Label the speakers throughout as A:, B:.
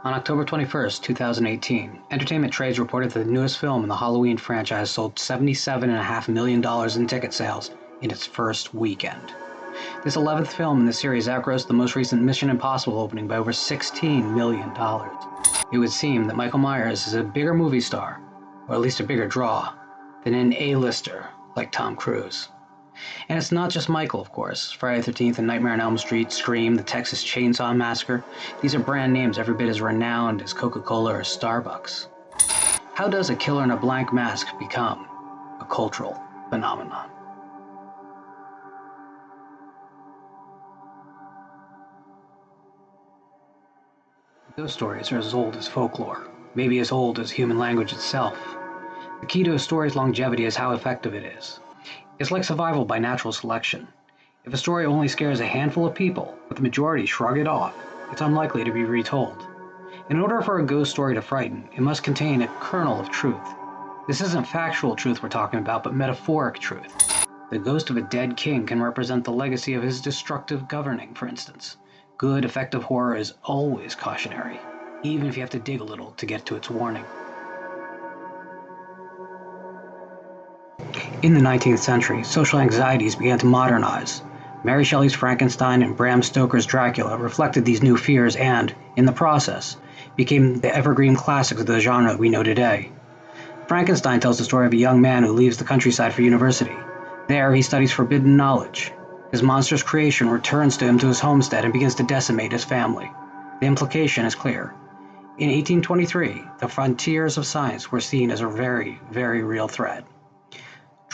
A: On October 21st, 2018, Entertainment Trades reported that the newest film in the Halloween franchise sold $77.5 million in ticket sales in its first weekend. This 11th film in the series outgrossed the most recent Mission Impossible opening by over $16 million. It would seem that Michael Myers is a bigger movie star, or at least a bigger draw, than an A-lister like Tom Cruise. And it's not just Michael, of course. Friday the 13th and Nightmare on Elm Street, Scream, the Texas Chainsaw Massacre, these are brand names every bit as renowned as Coca-Cola or Starbucks. How does a killer in a blank mask become a cultural phenomenon? Those stories are as old as folklore, maybe as old as human language itself. The key to a story's longevity is how effective it is. It's like survival by natural selection. If a story only scares a handful of people, but the majority shrug it off, it's unlikely to be retold. In order for a ghost story to frighten, it must contain a kernel of truth. This isn't factual truth we're talking about, but metaphoric truth. The ghost of a dead king can represent the legacy of his destructive governing, for instance. Good, effective horror is always cautionary, even if you have to dig a little to get to its warning. In the 19th century, social anxieties began to modernize. Mary Shelley's Frankenstein and Bram Stoker's Dracula reflected these new fears and, in the process, became the evergreen classics of the genre we know today. Frankenstein tells the story of a young man who leaves the countryside for university. There, he studies forbidden knowledge. His monstrous creation returns to him to his homestead and begins to decimate his family. The implication is clear. In 1823, the frontiers of science were seen as a very, very real threat.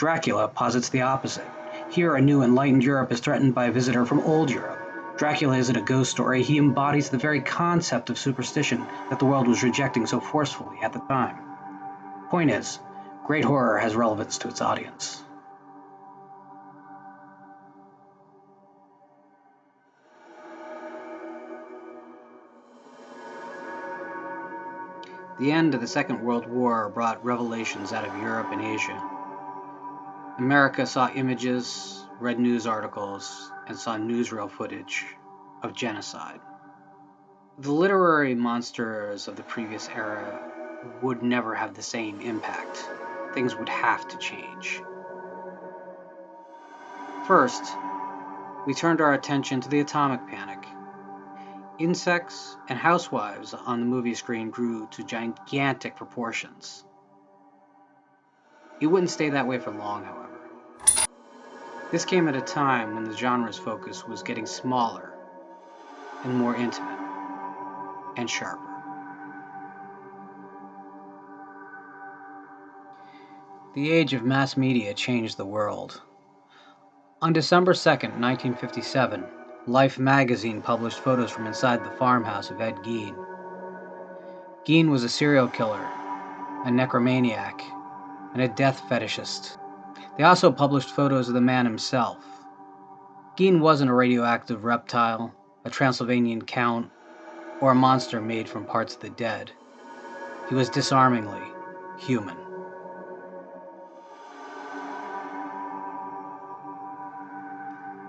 A: Dracula posits the opposite. Here, a new enlightened Europe is threatened by a visitor from old Europe. Dracula isn't a ghost story, he embodies the very concept of superstition that the world was rejecting so forcefully at the time. Point is, great horror has relevance to its audience. The end of the Second World War brought revelations out of Europe and Asia. America saw images, read news articles, and saw newsreel footage of genocide. The literary monsters of the previous era would never have the same impact. Things would have to change. First, we turned our attention to the atomic panic. Insects and housewives on the movie screen grew to gigantic proportions. It wouldn't stay that way for long, however. This came at a time when the genre's focus was getting smaller and more intimate and sharper. The age of mass media changed the world. On December 2nd, 1957, Life magazine published photos from inside the farmhouse of Ed Gein. Gein was a serial killer, a necromaniac, and a death fetishist. They also published photos of the man himself. Gein wasn't a radioactive reptile, a Transylvanian count, or a monster made from parts of the dead. He was disarmingly human.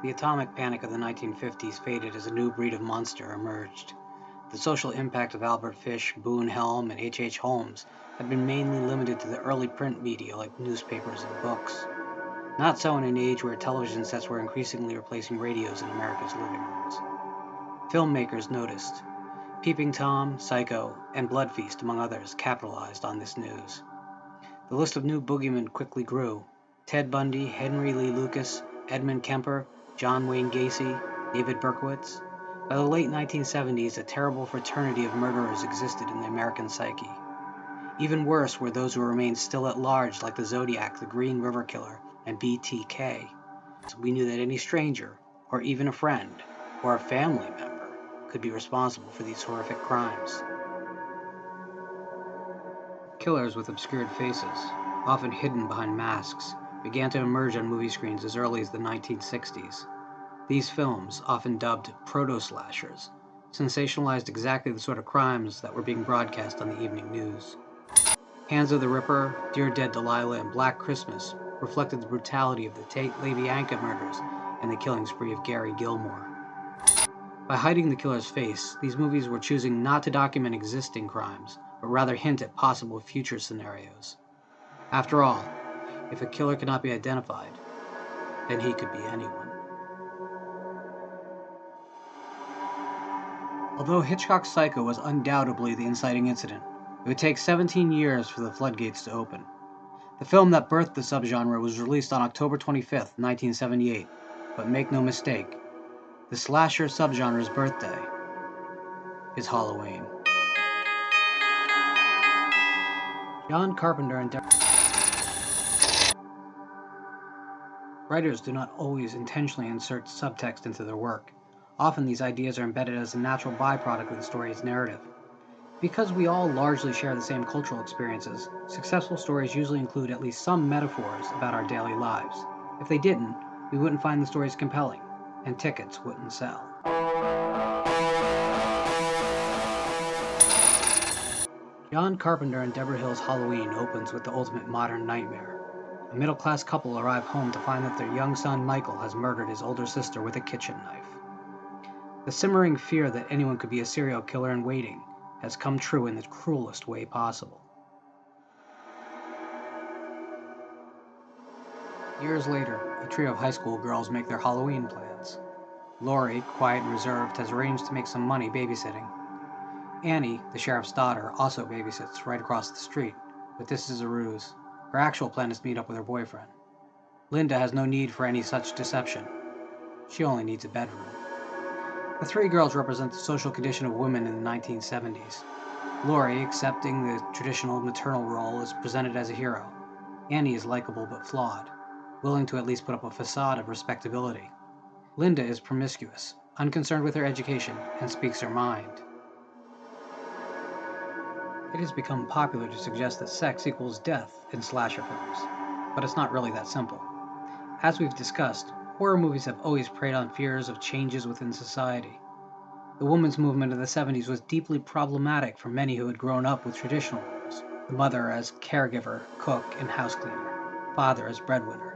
A: The atomic panic of the 1950s faded as a new breed of monster emerged. The social impact of Albert Fish, Boone Helm, and H.H. Holmes had been mainly limited to the early print media like newspapers and books. Not so in an age where television sets were increasingly replacing radios in America's living rooms. Filmmakers noticed. Peeping Tom, Psycho, and Blood Feast, among others, capitalized on this news. The list of new boogeymen quickly grew. Ted Bundy, Henry Lee Lucas, Edmund Kemper, John Wayne Gacy, David Berkowitz. By the late 1970s, a terrible fraternity of murderers existed in the American psyche. Even worse were those who remained still at large, like the Zodiac, the Green River Killer, and BTK. So we knew that any stranger, or even a friend, or a family member, could be responsible for these horrific crimes. Killers with obscured faces, often hidden behind masks, began to emerge on movie screens as early as the 1960s. These films, often dubbed proto-slashers, sensationalized exactly the sort of crimes that were being broadcast on the evening news. Hands of the Ripper, Dear Dead Delilah, and Black Christmas reflected the brutality of the Tate LaBianca murders and the killing spree of Gary Gilmore. By hiding the killer's face, these movies were choosing not to document existing crimes, but rather hint at possible future scenarios. After all, if a killer cannot be identified, then he could be anyone. Although Hitchcock's Psycho was undoubtedly the inciting incident, it would take 17 years for the floodgates to open. The film that birthed the subgenre was released on October 25, 1978, but make no mistake, the slasher subgenre's birthday is Halloween. John Carpenter and writers do not always intentionally insert subtext into their work. Often these ideas are embedded as a natural byproduct of the story's narrative. Because we all largely share the same cultural experiences, successful stories usually include at least some metaphors about our daily lives. If they didn't, we wouldn't find the stories compelling, and tickets wouldn't sell. John Carpenter and Deborah Hill's Halloween opens with the ultimate modern nightmare. A middle-class couple arrive home to find that their young son Michael has murdered his older sister with a kitchen knife. The simmering fear that anyone could be a serial killer in waiting has come true in the cruelest way possible. Years later, a trio of high school girls make their Halloween plans. Lori, quiet and reserved, has arranged to make some money babysitting. Annie, the sheriff's daughter, also babysits right across the street, but this is a ruse. Her actual plan is to meet up with her boyfriend. Linda has no need for any such deception. She only needs a bedroom. The three girls represent the social condition of women in the 1970s. Lori, accepting the traditional maternal role, is presented as a hero. Annie is likable but flawed, willing to at least put up a facade of respectability. Linda is promiscuous, unconcerned with her education, and speaks her mind. It has become popular to suggest that sex equals death in slasher films, but it's not really that simple. As we've discussed, horror movies have always preyed on fears of changes within society. The women's movement of the 70s was deeply problematic for many who had grown up with traditional roles, the mother as caregiver, cook, and house cleaner, father as breadwinner.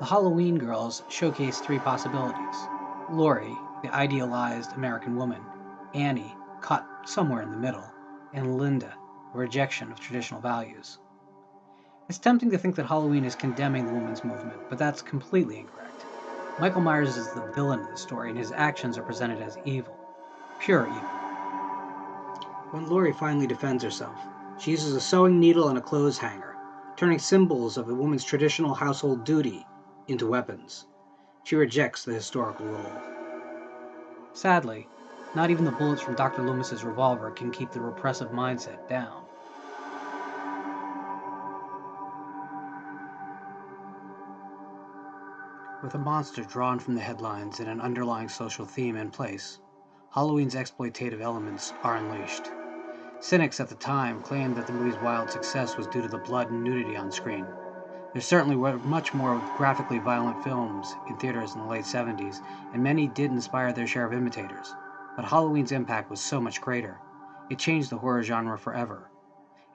A: The Halloween girls showcase three possibilities: Lori, the idealized American woman; Annie, caught somewhere in the middle; and Linda, a rejection of traditional values. It's tempting to think that Halloween is condemning the women's movement, but that's completely incorrect. Michael Myers is the villain of the story, and his actions are presented as evil. Pure evil. When Lori finally defends herself, she uses a sewing needle and a clothes hanger, turning symbols of a woman's traditional household duty into weapons. She rejects the historical role. Sadly, not even the bullets from Dr. Loomis's revolver can keep the repressive mindset down. With a monster drawn from the headlines and an underlying social theme in place, Halloween's exploitative elements are unleashed. Cynics at the time claimed that the movie's wild success was due to the blood and nudity on screen. There certainly were much more graphically violent films in theaters in the late 70s, and many did inspire their share of imitators. But Halloween's impact was so much greater. It changed the horror genre forever.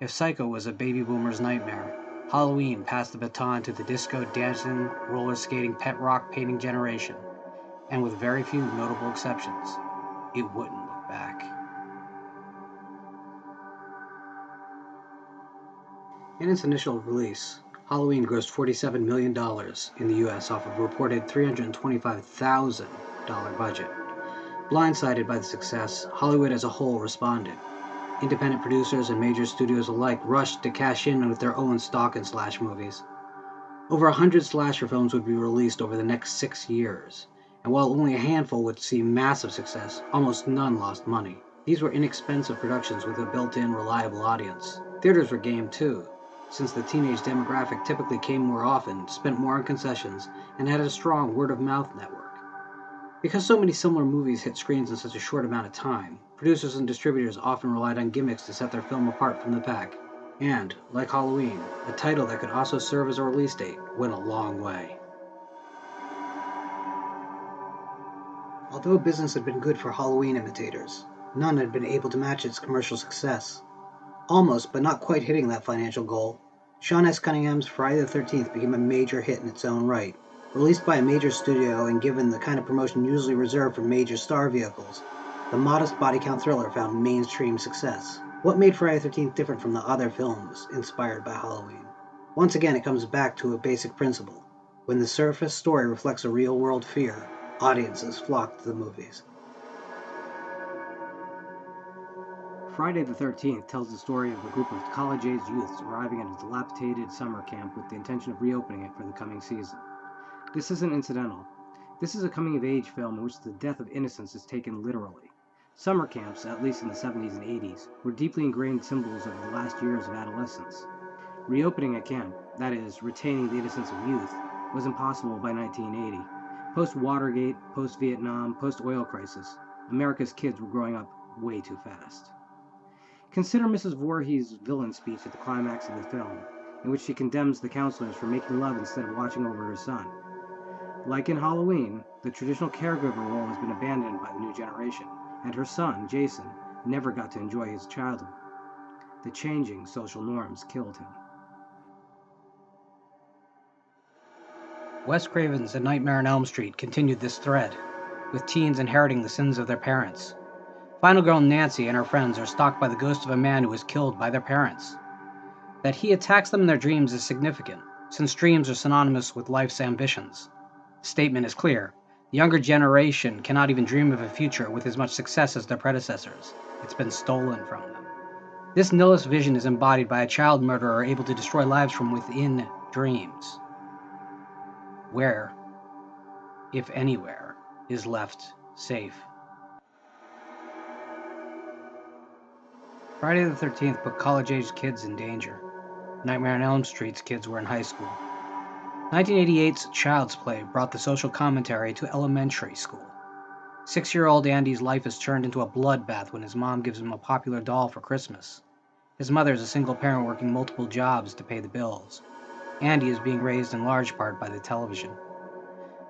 A: If Psycho was a baby boomer's nightmare, Halloween passed the baton to the disco, dancing, roller skating, pet rock painting generation, and with very few notable exceptions, it wouldn't look back. In its initial release, Halloween grossed $47 million in the US off of a reported $325,000 budget. Blindsided by the success, Hollywood as a whole responded. Independent producers and major studios alike rushed to cash in with their own stalk and slash movies. Over 100 slasher films would be released over the next 6 years, and while only a handful would see massive success, almost none lost money. These were inexpensive productions with a built-in, reliable audience. Theaters were game too, since the teenage demographic typically came more often, spent more on concessions, and had a strong word-of-mouth network. Because so many similar movies hit screens in such a short amount of time, producers and distributors often relied on gimmicks to set their film apart from the pack. And, like Halloween, a title that could also serve as a release date went a long way. Although business had been good for Halloween imitators, none had been able to match its commercial success. Almost, but not quite hitting that financial goal, Sean S. Cunningham's Friday the 13th became a major hit in its own right. Released by a major studio and given the kind of promotion usually reserved for major star vehicles, The modest body count thriller found mainstream success. What made Friday the 13th different from the other films inspired by Halloween? Once again, it comes back to a basic principle. When the surface story reflects a real-world fear, audiences flock to the movies. Friday the 13th tells the story of a group of college-aged youths arriving at a dilapidated summer camp with the intention of reopening it for the coming season. This isn't incidental. This is a coming-of-age film in which the death of innocence is taken literally. Summer camps, at least in the 70s and 80s, were deeply ingrained symbols of the last years of adolescence. Reopening a camp, that is, retaining the innocence of youth, was impossible by 1980. Post-Watergate, post-Vietnam, post-oil crisis, America's kids were growing up way too fast. Consider Mrs. Voorhees' villain speech at the climax of the film, in which she condemns the counselors for making love instead of watching over her son. Like in Halloween, the traditional caregiver role has been abandoned by the new generation, and her son, Jason, never got to enjoy his childhood. The changing social norms killed him. Wes Craven's A Nightmare on Elm Street continued this thread, with teens inheriting the sins of their parents. Final girl Nancy and her friends are stalked by the ghost of a man who was killed by their parents. That he attacks them in their dreams is significant, since dreams are synonymous with life's ambitions. The statement is clear. The younger generation cannot even dream of a future with as much success as their predecessors. It's been stolen from them. This nihilist vision is embodied by a child murderer able to destroy lives from within dreams. Where, if anywhere, is left safe? Friday the 13th put college-aged kids in danger. Nightmare on Elm Street's kids were in high school. 1988's Child's Play brought the social commentary to elementary school. 6-year-old Andy's life is turned into a bloodbath when his mom gives him a popular doll for Christmas. His mother is a single parent working multiple jobs to pay the bills. Andy is being raised in large part by the television.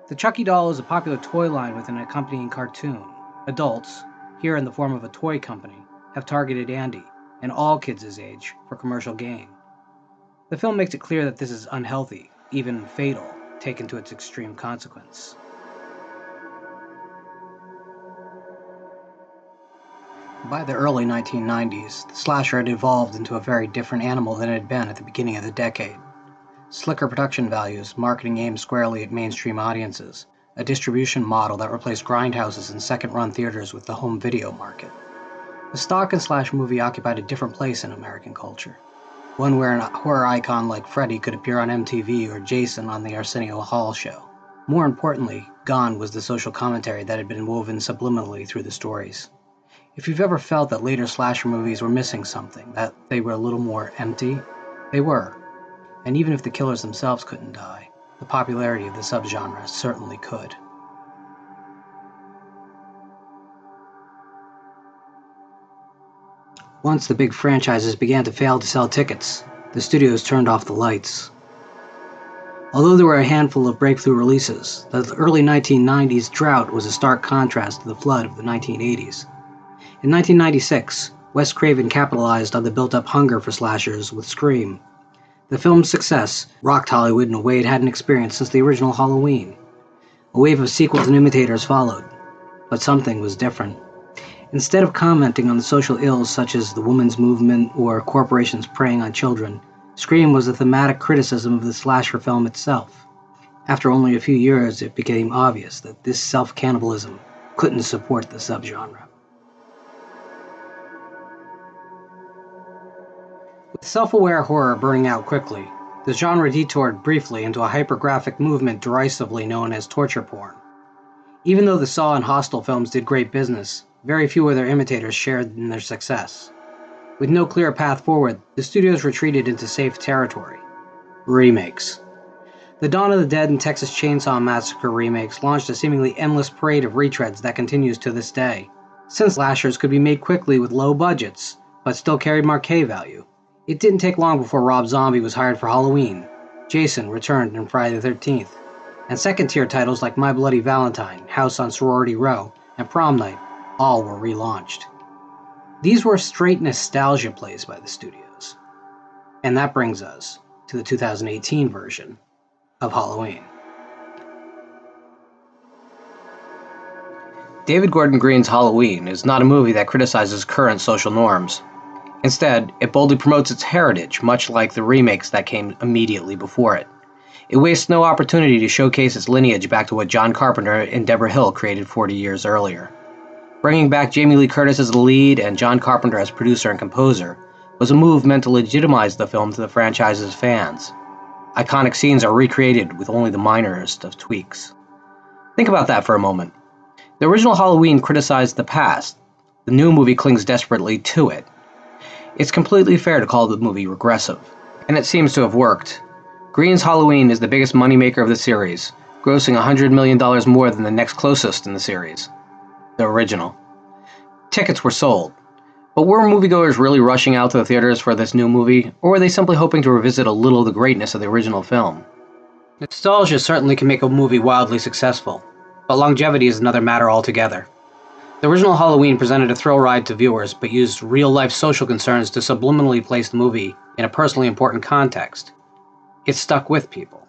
A: The Chucky doll is a popular toy line with an accompanying cartoon. Adults, here in the form of a toy company, have targeted Andy, and all kids his age, for commercial gain. The film makes it clear that this is unhealthy, even fatal, taken to its extreme consequence. By the early 1990s, the slasher had evolved into a very different animal than it had been at the beginning of the decade. Slicker production values, marketing aimed squarely at mainstream audiences, a distribution model that replaced grindhouses and second-run theaters with the home video market. The stock and slash movie occupied a different place in American culture, one where a horror icon like Freddy could appear on MTV or Jason on the Arsenio Hall show. More importantly, gone was the social commentary that had been woven subliminally through the stories. If you've ever felt that later slasher movies were missing something, that they were a little more empty, they were. And even if the killers themselves couldn't die, the popularity of the subgenre certainly could. Once the big franchises began to fail to sell tickets, the studios turned off the lights. Although there were a handful of breakthrough releases, the early 1990s drought was a stark contrast to the flood of the 1980s. In 1996, Wes Craven capitalized on the built-up hunger for slashers with Scream. The film's success rocked Hollywood in a way it hadn't experienced since the original Halloween. A wave of sequels and imitators followed, but something was different. Instead of commenting on the social ills such as the women's movement or corporations preying on children, Scream was a thematic criticism of the slasher film itself. After only a few years, it became obvious that this self-cannibalism couldn't support the subgenre. With self-aware horror burning out quickly, the genre detoured briefly into a hyper-graphic movement derisively known as torture porn. Even though the Saw and Hostel films did great business, very few of their imitators shared in their success. With no clear path forward, the studios retreated into safe territory. Remakes. The Dawn of the Dead and Texas Chainsaw Massacre remakes launched a seemingly endless parade of retreads that continues to this day. Since slashers could be made quickly with low budgets, but still carried marquee value, it didn't take long before Rob Zombie was hired for Halloween, Jason returned in Friday the 13th, and second-tier titles like My Bloody Valentine, House on Sorority Row, and Prom Night all were relaunched. These were straight nostalgia plays by the studios. And that brings us to the 2018 version of Halloween. David Gordon Green's Halloween is not a movie that criticizes current social norms. Instead, it boldly promotes its heritage, much like the remakes that came immediately before it. It wastes no opportunity to showcase its lineage back to what John Carpenter and Deborah Hill created 40 years earlier. Bringing back Jamie Lee Curtis as the lead and John Carpenter as producer and composer was a move meant to legitimize the film to the franchise's fans. Iconic scenes are recreated with only the minorest of tweaks. Think about that for a moment. The original Halloween criticized the past. The new movie clings desperately to it. It's completely fair to call the movie regressive, and it seems to have worked. Green's Halloween is the biggest moneymaker of the series, grossing $100 million more than the next closest in the series, the original. Tickets were sold, but were moviegoers really rushing out to the theaters for this new movie, or were they simply hoping to revisit a little of the greatness of the original film? Nostalgia certainly can make a movie wildly successful, but longevity is another matter altogether. The original Halloween presented a thrill ride to viewers, but used real-life social concerns to subliminally place the movie in a personally important context. It stuck with people.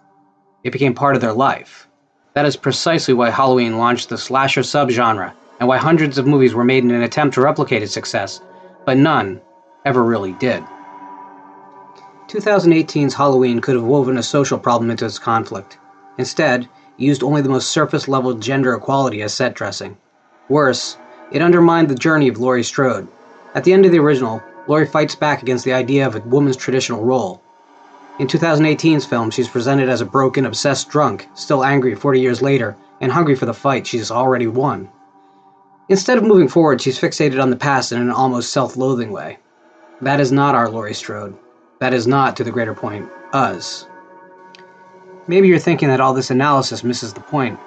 A: It became part of their life. That is precisely why Halloween launched the slasher subgenre, and why hundreds of movies were made in an attempt to replicate its success, but none ever really did. 2018's Halloween could have woven a social problem into its conflict. Instead, it used only the most surface-level gender equality as set dressing. Worse, it undermined the journey of Laurie Strode. At the end of the original, Laurie fights back against the idea of a woman's traditional role. In 2018's film, she's presented as a broken, obsessed drunk, still angry 40 years later, and hungry for the fight she's already won. Instead of moving forward, she's fixated on the past in an almost self-loathing way. That is not our Laurie Strode. That is not, to the greater point, us. Maybe you're thinking that all this analysis misses the point.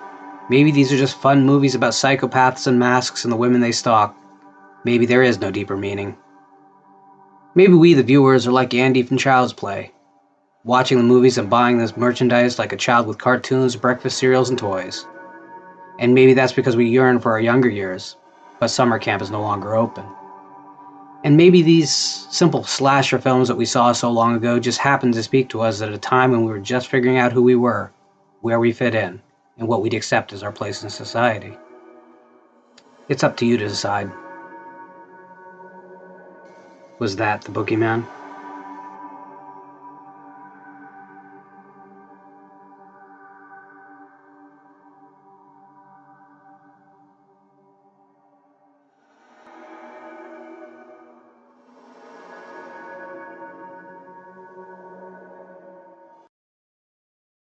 A: Maybe these are just fun movies about psychopaths and masks and the women they stalk. Maybe there is no deeper meaning. Maybe we, the viewers, are like Andy from Child's Play, watching the movies and buying this merchandise like a child with cartoons, breakfast cereals, and toys. And maybe that's because we yearn for our younger years, but summer camp is no longer open. And maybe these simple slasher films that we saw so long ago just happened to speak to us at a time when we were just figuring out who we were, where we fit in, and what we'd accept as our place in society. It's up to you to decide. Was that the Boogeyman?